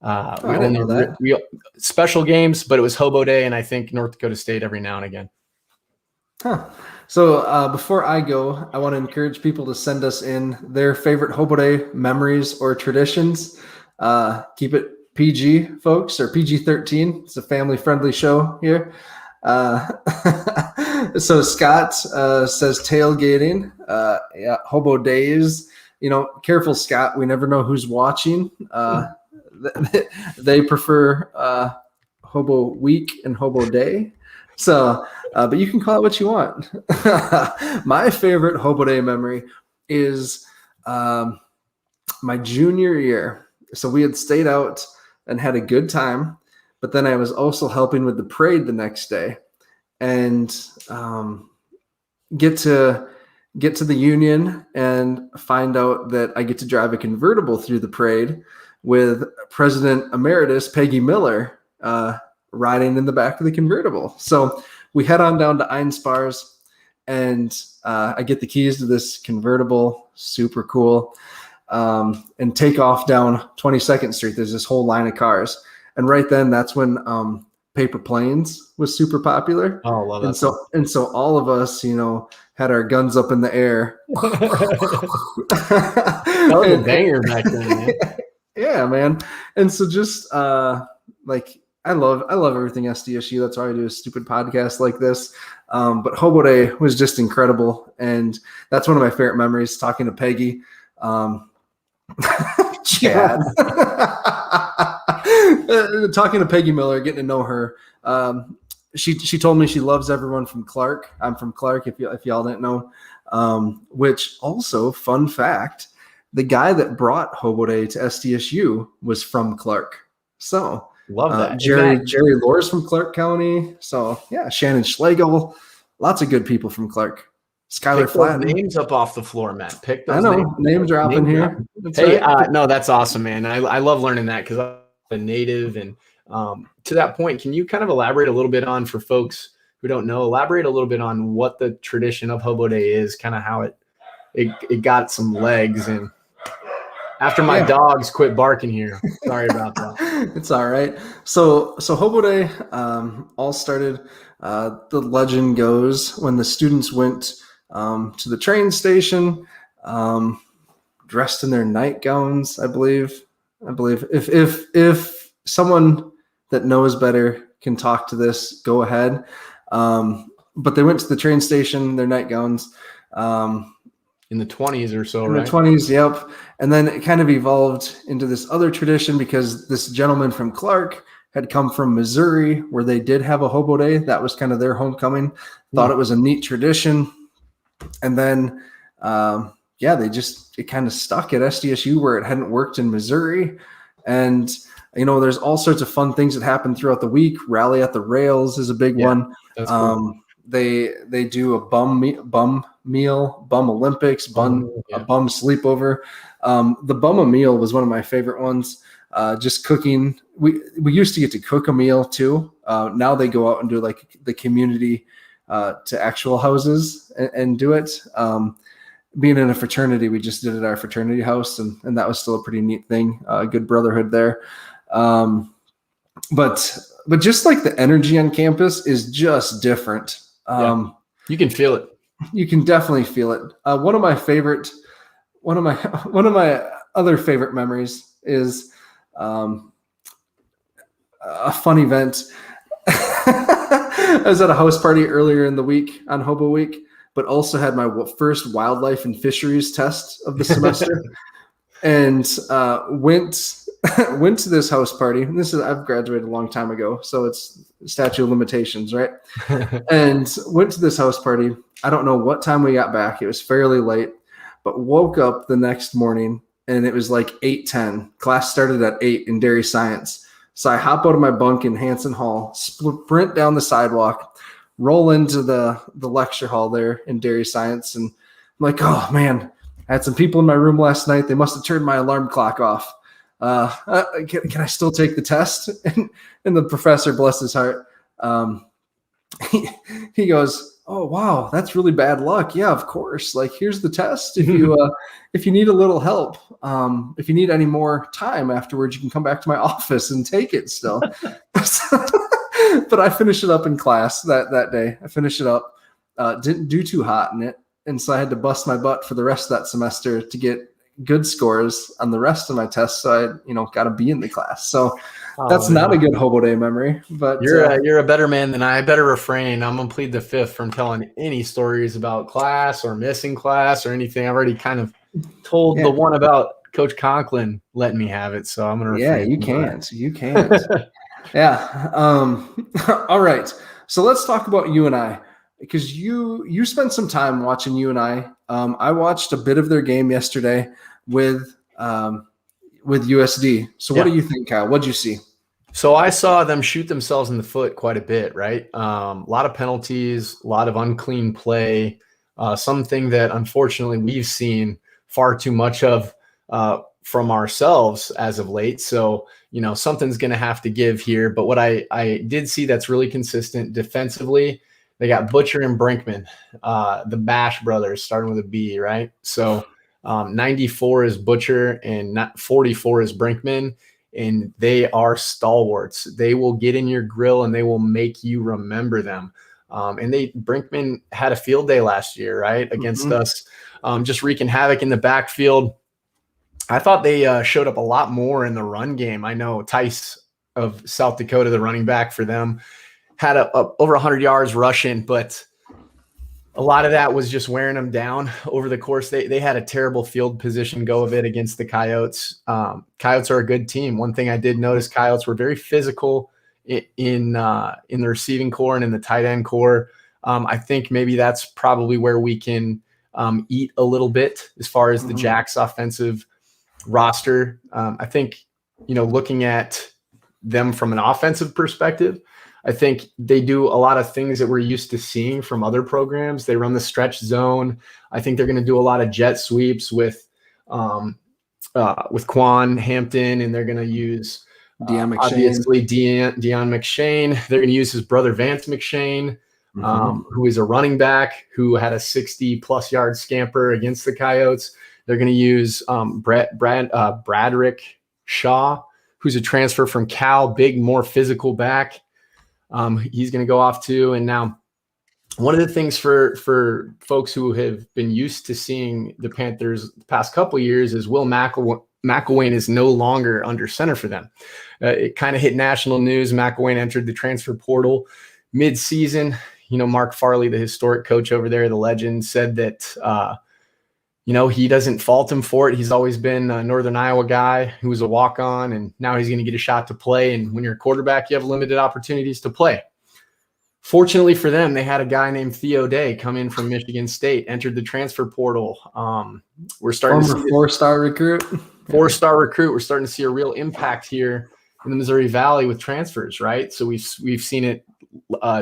We special games, but it was Hobo Day, and I think North Dakota State every now and again. Huh. So before I go, I want to encourage people to send us in their favorite Hobo Day memories or traditions. Keep it PG, folks, or PG-13. It's a family-friendly show here. So Scott says tailgating. Yeah, Hobo Days. Careful, Scott. We never know who's watching. They prefer Hobo Week and Hobo Day. So, but you can call it what you want. My favorite Hobo Day memory is my junior year. So we had stayed out and had a good time, but then I was also helping with the parade the next day, and get to the Union and find out that I get to drive a convertible through the parade with President Emeritus Peggy Miller riding in the back of the convertible. So we head on down to Einspars, and I get the keys to this convertible, super cool, and take off down 22nd Street. There's this whole line of cars. And right then, that's when paper planes was super popular. Oh, love that. And so all of us, had our guns up in the air. That was a banger back then, man. Yeah, man. And so just I love everything SDSU. That's why I do a stupid podcast like this. But Hobo Day was just incredible, and that's one of my favorite memories. Talking to Peggy, Chad, talking to Peggy Miller, getting to know her. She told me she loves everyone from Clark. I'm from Clark, if y'all didn't know. Which also, fun fact, the guy that brought Hobo Day to SDSU was from Clark. So love that. Jerry Lore's from Clark County. So yeah, Shannon Schlegel, lots of good people from Clark. Skylar Flatten. Names up off the floor, Matt. Pick those. I know name dropping here. Hey, right. No, that's awesome, man. I love learning that because I'm a native. And to that point, can you kind of elaborate a little bit on, for folks who don't know, elaborate a little bit on what the tradition of Hobo Day is, kind of how it it got some legs. And after my dogs quit barking here, sorry about that. It's all right. So Hobo Day all started. The legend goes when the students went to the train station, dressed in their nightgowns. I believe if someone that knows better can talk to this, go ahead. But they went to the train station, their nightgowns. In the 20s or so, in right? the 20s, yep. And then it kind of evolved into this other tradition because this gentleman from Clark had come from Missouri where they did have a Hobo Day. That was kind of their homecoming. Thought it was a neat tradition. And then, it kind of stuck at SDSU where it hadn't worked in Missouri. And, there's all sorts of fun things that happen throughout the week. Rally at the Rails is a big one. That's cool. They do a bum meal, bum Olympics, a bum sleepover. The bum a meal was one of my favorite ones. Just cooking. We used to get to cook a meal too. Now they go out and do like the community to actual houses and do it. Being in a fraternity, we just did it at our fraternity house, and that was still a pretty neat thing. Good brotherhood there. But just like the energy on campus is just different. You can feel it. You can definitely feel it. One of my other favorite memories is a fun event. I was at a house party earlier in the week on Hobo Week, but also had my first wildlife and fisheries test of the semester, and went to this house party. And I've graduated a long time ago, so it's statute of limitations, right? And went to this house party. I don't know what time we got back. It was fairly late, but woke up the next morning and it was like 8:10. Class started at 8 in dairy science. So I hop out of my bunk in Hanson Hall, sprint down the sidewalk, roll into the lecture hall there in dairy science. And I'm like, oh man, I had some people in my room last night. They must have turned my alarm clock off. Can I still take the test? And the professor, bless his heart, he goes, oh wow, that's really bad luck. Yeah, of course. Like, here's the test. If you need a little help, if you need any more time afterwards, you can come back to my office and take it still. But I finished it up in class that day. I finished it up. Didn't do too hot in it, and so I had to bust my butt for the rest of that semester to get good scores on the rest of my tests. So I, got to be in the class. So that's not a good Hobo Day memory. But you're a better man than I. Better refrain. I'm gonna plead the fifth from telling any stories about class or missing class or anything. I've already kind of told the one about Coach Conklin letting me have it. So I'm gonna refrain. Yeah, you can't. Yeah. All right. So let's talk about UNI, because you spent some time watching UNI. I watched a bit of their game yesterday with USD. So what do you think, Kyle? What'd you see? So I saw them shoot themselves in the foot quite a bit, right? A lot of penalties, a lot of unclean play, something that unfortunately we've seen far too much of from ourselves as of late. So, something's going to have to give here. But what I did see that's really consistent defensively, they got Butcher and Brinkman, the Bash brothers, starting with a B, right? So 94 is Butcher and 44 is Brinkman, and they are stalwarts. They will get in your grill and they will make you remember them. And Brinkman had a field day last year, right, against us, just wreaking havoc in the backfield. I thought they showed up a lot more in the run game. I know Tice of South Dakota, the running back for them, had over 100 yards rushing, but a lot of that was just wearing them down over the course. They had a terrible field position go of it against the Coyotes. Coyotes are a good team. One thing I did notice, Coyotes were very physical in the receiving core and in the tight end core. I think maybe that's probably where we can eat a little bit as far as the Jacks offensive roster. I think, looking at them from an offensive perspective, I think they do a lot of things that we're used to seeing from other programs. They run the stretch zone. I think they're going to do a lot of jet sweeps with Quan Hampton, and they're going to use Deion McShane. obviously Deion McShane. They're going to use his brother Vance McShane. who is a running back who had a 60-plus yard scamper against the Coyotes. They're going to use Bradrick Shaw, who's a transfer from Cal, big, more physical back. He's going to go off too. And now one of the things for folks who have been used to seeing the Panthers the past couple of years is Will McElwain is no longer under center for them. It kind of hit national news. McElwain entered the transfer portal mid-season. Mark Farley, the historic coach over there, the legend, said that, he doesn't fault him for it. He's always been a Northern Iowa guy who was a walk-on, and now he's going to get a shot to play. And when you're a quarterback, you have limited opportunities to play. Fortunately for them, they had a guy named Theo Day come in from Michigan State, entered the transfer portal. We're starting to see four-star recruit. Four-star recruit. We're starting to see a real impact here in the Missouri Valley with transfers, right? So we've seen it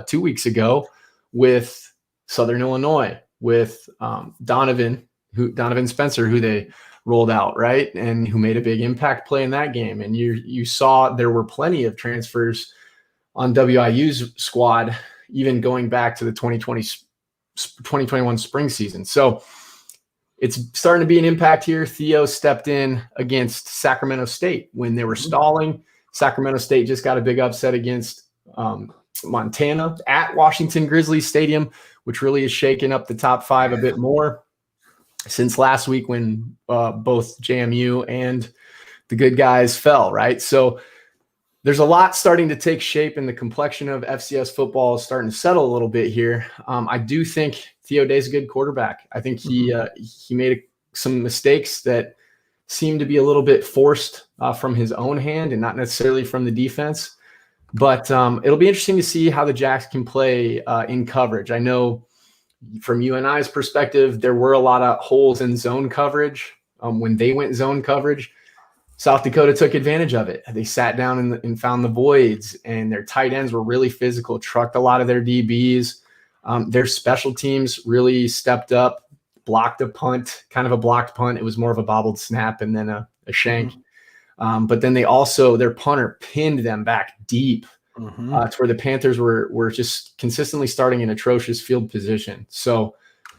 2 weeks ago with Southern Illinois, with Donovan Spencer, who they rolled out, right, and who made a big impact play in that game. And you saw there were plenty of transfers on WIU's squad, even going back to the 2021 spring season. So it's starting to be an impact here. Theo stepped in against Sacramento State when they were stalling. Sacramento State just got a big upset against Montana at Washington Grizzlies Stadium, which really is shaking up the top five a bit more since last week when both JMU and the good guys fell, right? So there's a lot starting to take shape, and the complexion of FCS football is starting to settle a little bit here. I do think Theo Day's a good quarterback. I think he made some mistakes that seem to be a little bit forced from his own hand and not necessarily from the defense. But it'll be interesting to see how the Jacks can play in coverage. I know from UNI's perspective, there were a lot of holes in zone coverage. When they went zone coverage, South Dakota took advantage of it. They sat down and found the voids, and their tight ends were really physical, trucked a lot of their DBs. Their special teams really stepped up, blocked a punt, kind of a blocked punt. It was more of a bobbled snap and then a shank. But then their punter pinned them back deep to where the Panthers were just consistently starting in atrocious field position. So,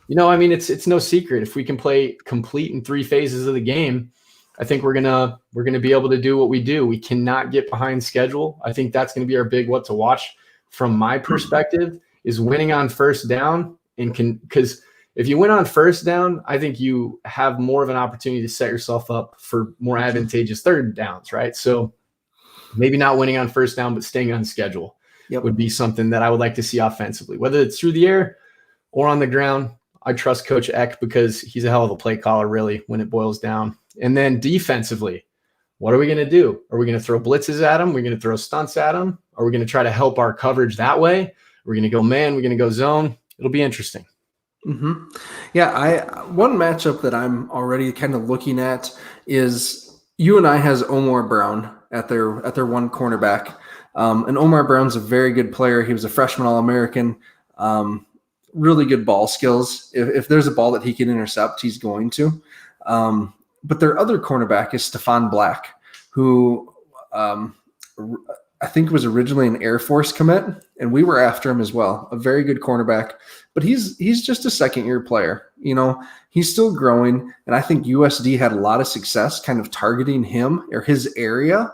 it's no secret. If we can play complete in three phases of the game, I think we're gonna be able to do what we do. We cannot get behind schedule. I think that's going to be our big what to watch from my perspective is winning on first down, because if you win on first down, I think you have more of an opportunity to set yourself up for more advantageous third downs, right? So maybe not winning on first down, but staying on schedule would be something that I would like to see offensively, whether it's through the air or on the ground. I trust Coach Eck because he's a hell of a play caller, really, when it boils down. And then defensively, what are we going to do? Are we going to throw blitzes at them? Are we going to throw stunts at them? Are we going to try to help our coverage that way? We're going to go man. We're going to go zone. It'll be interesting. Yeah, one matchup that I'm already kind of looking at is UNI has Omar Brown at their one cornerback. And Omar Brown's a very good player. He was a freshman All-American. Really good ball skills. If there's a ball that he can intercept, he's going to. But their other cornerback is Stephon Black, who I think was originally an Air Force commit, and we were after him as well. A very good cornerback, but he's just a second-year player. He's still growing, and I think USD had a lot of success kind of targeting him or his area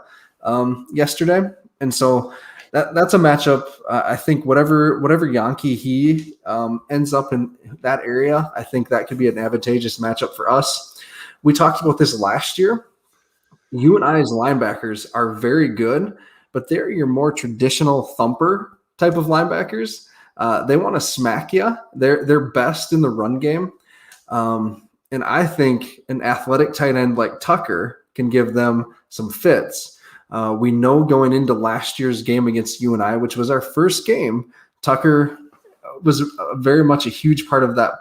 yesterday. And so that's a matchup. I think whatever Yankee he ends up in that area, I think that could be an advantageous matchup for us. We talked about this last year. UNI's linebackers are very good, but they're your more traditional thumper type of linebackers. They want to smack you. They're best in the run game. And I think an athletic tight end like Tucker can give them some fits. We know going into last year's game against UNI, which was our first game, Tucker was very much a huge part of that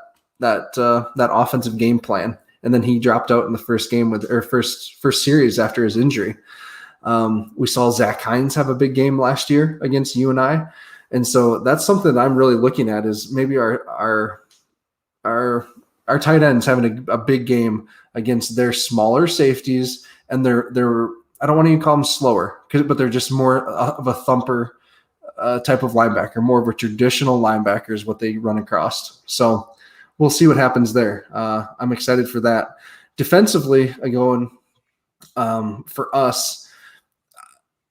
offensive game plan. And then he dropped out in the first game first series after his injury. We saw Zach Hines have a big game last year against UNI. And so that's something that I'm really looking at is maybe our tight ends having a big game against their smaller safeties. And they're I don't want to even call them slower, but they're just more of a thumper type of linebacker, more of a traditional linebacker is what they run across. So we'll see what happens there. I'm excited for that. Defensively, going for us,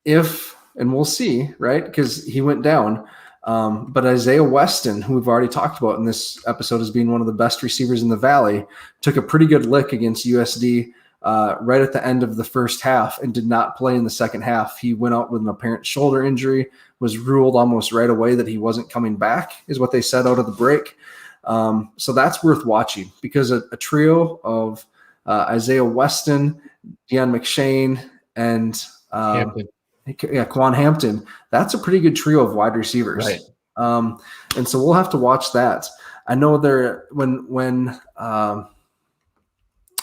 and we'll see, right? Because he went down. But Isaiah Weston, who we've already talked about in this episode as being one of the best receivers in the Valley, took a pretty good lick against USD right at the end of the first half and did not play in the second half. He went out with an apparent shoulder injury, was ruled almost right away that he wasn't coming back, is what they said out of the break. So that's worth watching because a trio of Isaiah Weston, Deion McShane, and Quan Hampton, that's a pretty good trio of wide receivers. Right. And so we'll have to watch that. I know when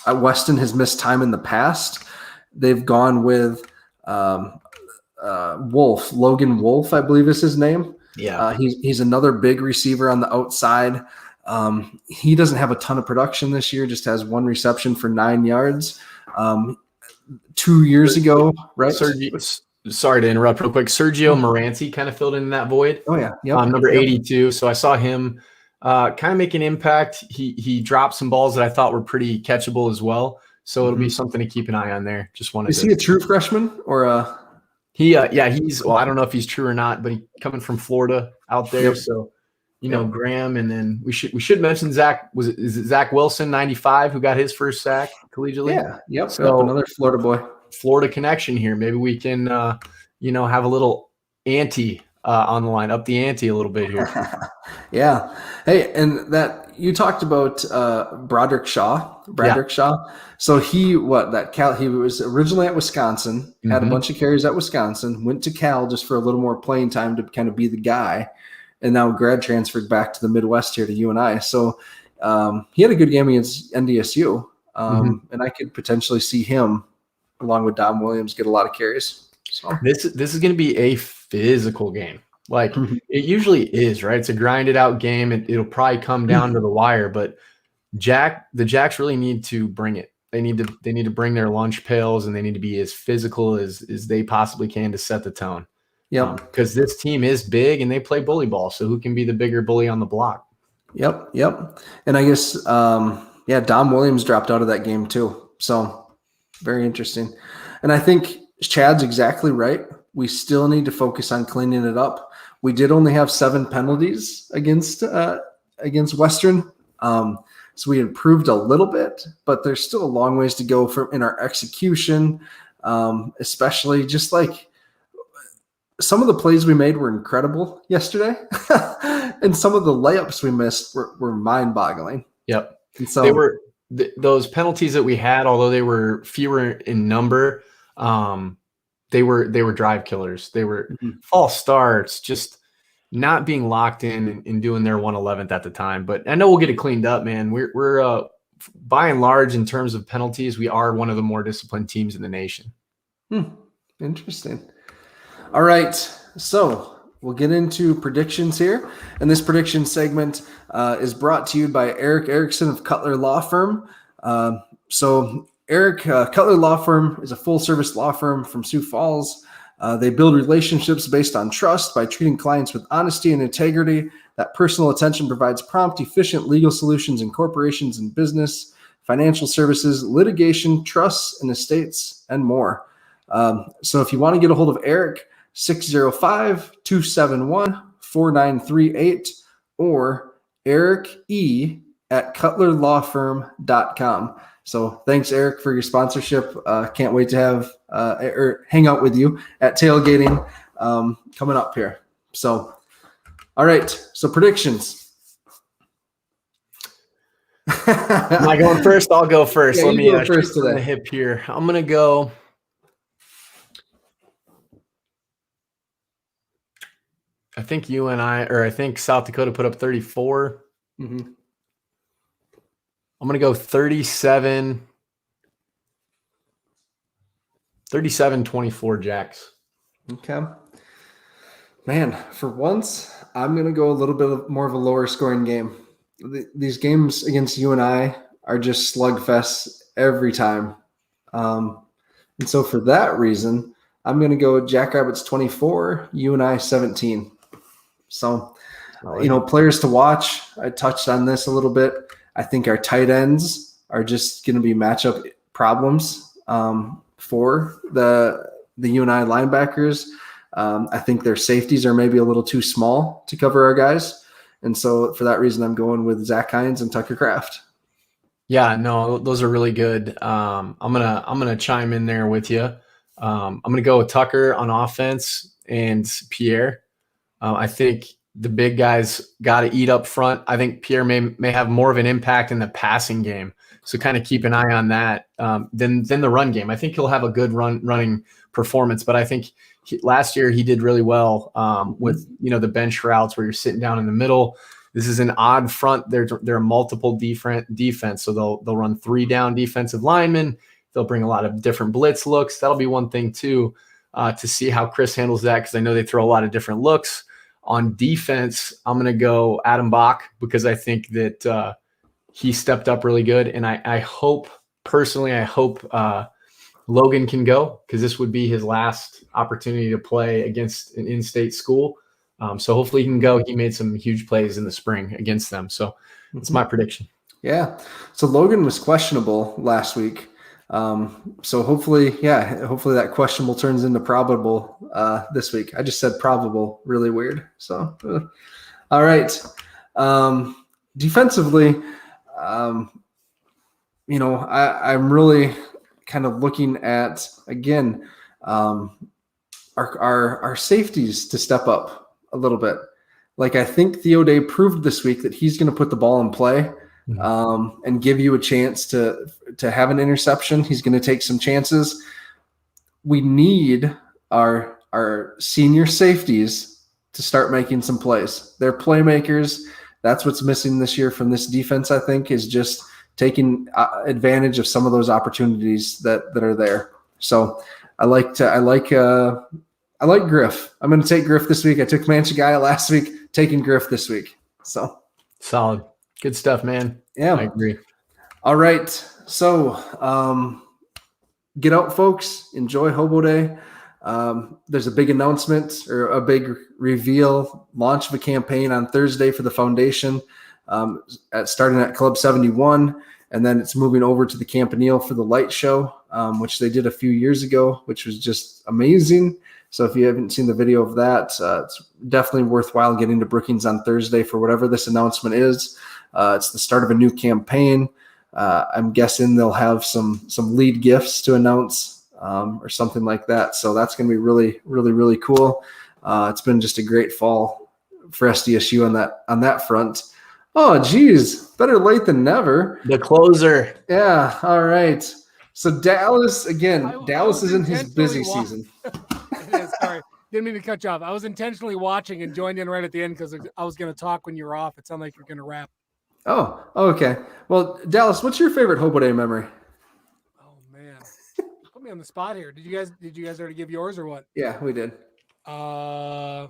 Weston has missed time in the past, they've gone with Logan Wolf, I believe is his name. Yeah. He's another big receiver on the outside. He doesn't have a ton of production this year, just has one reception for 9 yards. 2 years ago, right? Sorry to interrupt real quick. Sergio Morante kind of filled in that void. Oh, yeah. Yep. Number 82. So I saw him kind of make an impact. He dropped some balls that I thought were pretty catchable as well. So it'll be something to keep an eye on there. Just wanted Is he a true freshman or a – he's I don't know if he's true or not, but he's coming from Florida out there. Yep. So, Graham, and then we should mention Zach. Is it Zach Wilson, 95, who got his first sack collegiately? Yeah. Yep. So another Florida boy. Florida connection here. Maybe we can, have a little ante on the line, up the ante a little bit here. Yeah. Hey, and that you talked about Broderick Shaw. So he was originally at Wisconsin, had a bunch of carries at Wisconsin, went to Cal just for a little more playing time to kind of be the guy, and now grad transferred back to the Midwest here to UNI. So he had a good game against NDSU, and I could potentially see him along with Dom Williams get a lot of carries. So this is going to be a physical game. Like it usually is, right? It's a grinded out game. It'll probably come down to the wire, but the Jacks really need to bring it. They need to bring their lunch pails, and they need to be as physical as they possibly can to set the tone. Yeah. Because this team is big and they play bully ball. So who can be the bigger bully on the block? Yep. And I guess, Dom Williams dropped out of that game too. So very interesting. And I think Chad's exactly right. We still need to focus on cleaning it up. We did only have 7 penalties against Western. So we improved a little bit, but there's still a long ways to go in our execution, especially just like some of the plays we made were incredible yesterday. And some of the layups we missed were mind-boggling. Yep. And so they were those penalties that we had, although they were fewer in number, they were drive killers. They were false starts, just not being locked in and doing their 111th at the time. But I know we'll get it cleaned up, man. We're by and large, in terms of penalties, we are one of the more disciplined teams in the nation. Interesting. All right. So we'll get into predictions here. And this prediction segment is brought to you by Eric Erickson of Cutler Law Firm. So Eric, Cutler Law Firm is a full-service law firm from Sioux Falls. They build relationships based on trust by treating clients with honesty and integrity. That personal attention provides prompt, efficient legal solutions in corporations and business, financial services, litigation, trusts, and estates, and more. So if you want to get a hold of Eric, 605-271-4938 or Eric E. at cutlerlawfirm.com. So thanks, Eric, for your sponsorship. Can't wait to have or hang out with you at tailgating coming up here. So, all right. So predictions. Am I going first? I'll go first. Yeah, Let me go first shoot from the hip here. I'm gonna go. I think I think South Dakota put up 34. Mm-hmm. I'm going to go 37-24 Jacks. Okay. Man, for once, I'm going to go a little bit more of a lower scoring game. These games against UNI are just slugfests every time. And so for that reason, I'm going to go Jackrabbits 24, UNI 17. So, players to watch. I touched on this a little bit. I think our tight ends are just going to be matchup problems for the UNI linebackers. I think their safeties are maybe a little too small to cover our guys. And so for that reason, I'm going with Zach Hines and Tucker Kraft. Yeah, no, those are really good. I'm gonna chime in there with you. I'm gonna go with Tucker on offense and Pierre. I think the big guys got to eat up front. I think Pierre may have more of an impact in the passing game, so kind of keep an eye on that. Than the run game. I think he'll have a good running performance, but I think last year he did really well with the bench routes where you're sitting down in the middle. This is an odd front. There are multiple defense, so they'll run 3 down defensive linemen. They'll bring a lot of different blitz looks. That'll be one thing too to see how Chris handles that, because I know they throw a lot of different looks. On defense, I'm going to go Adam Bach because I think that he stepped up really good, and I hope Logan can go, because this would be his last opportunity to play against an in-state school. So hopefully he can go. He made some huge plays in the spring against them. So that's my prediction. Yeah. So Logan was questionable last week. So hopefully that questionable turns into probable this week. I just said probable, really weird. So, all right. Defensively, I'm really kind of looking at, again, our safeties to step up a little bit. Like, I think Theo Day proved this week that he's going to put the ball in play and give you a chance to have an interception. He's going to take some chances. We need our senior safeties to start making some plays. They're playmakers. That's what's missing this year from this defense, I think, is just taking advantage of some of those opportunities that are there. So I like Griff. I'm going to take Griff this week. I took Manchagaya last week, taking Griff this week. So solid. Good stuff, man. Yeah. I agree. All right. So get out, folks. Enjoy Hobo Day. There's a big announcement or a big reveal, launch of a campaign on Thursday for the foundation, starting at Club 71. And then it's moving over to the Campanile for the light show, which they did a few years ago, which was just amazing. So if you haven't seen the video of that, it's definitely worthwhile getting to Brookings on Thursday for whatever this announcement is. It's the start of a new campaign. I'm guessing they'll have some lead gifts to announce or something like that. So that's going to be really, really, really cool. It's been just a great fall for SDSU on that front. Oh, geez, better late than never. The closer. Yeah. All right. So Dallas again. Dallas is in his busy season. Sorry, didn't mean to cut you off. I was intentionally watching and joined in right at the end because I was going to talk when you were off. It sounded like you're going to wrap. Oh, okay. Well, Dallas, what's your favorite Hobo Day memory? Oh man, put me on the spot here. Did you guys already give yours or what? Yeah, we did. I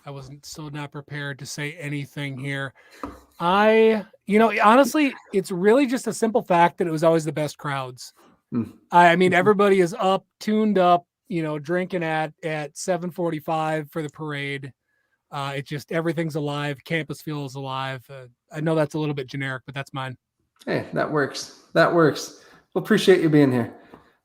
wasn't not prepared to say anything here. Honestly, it's really just a simple fact that it was always the best crowds. I mean, everybody is tuned up, drinking at 7:45 for the parade. It just, everything's alive. Campus feels alive. I know that's a little bit generic, but that's mine. Hey, that works. We'll appreciate you being here.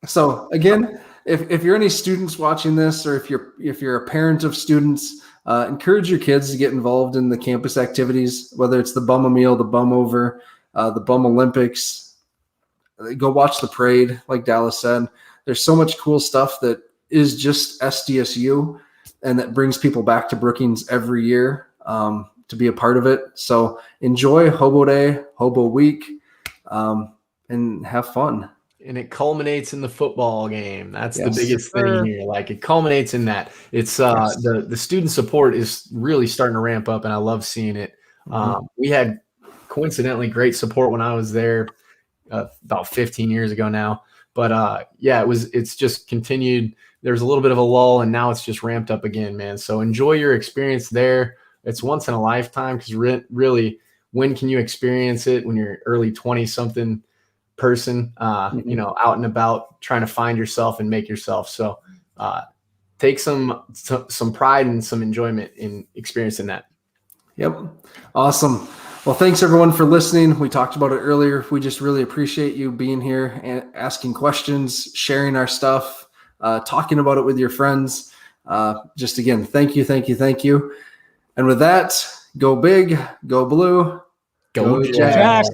So again, if you're any students watching this, or if you're a parent of students, encourage your kids to get involved in the campus activities, whether it's the Bum a Meal, the Bum Over, the Bum Olympics. Go watch the parade, like Dallas said. There's so much cool stuff that is just SDSU, and that brings people back to Brookings every year to be a part of it. So enjoy Hobo Day, Hobo Week, and have fun. And it culminates in the football game. That's Yes. the biggest thing here. Like, it culminates in that. It's the student support is really starting to ramp up, and I love seeing it. We had coincidentally great support when I was there about 15 years ago now. But it's just continued. There's a little bit of a lull, and now it's just ramped up again, man. So enjoy your experience there. It's once in a lifetime, because really, when can you experience it? When you're early 20-something person, out and about trying to find yourself and make yourself. So take some pride and some enjoyment in experiencing that. Yep. Awesome. Well, thanks everyone for listening. We talked about it earlier. We just really appreciate you being here and asking questions, sharing our stuff, talking about it with your friends. Just again, thank you. And with that, go big, go blue, Go Jack. Jacks.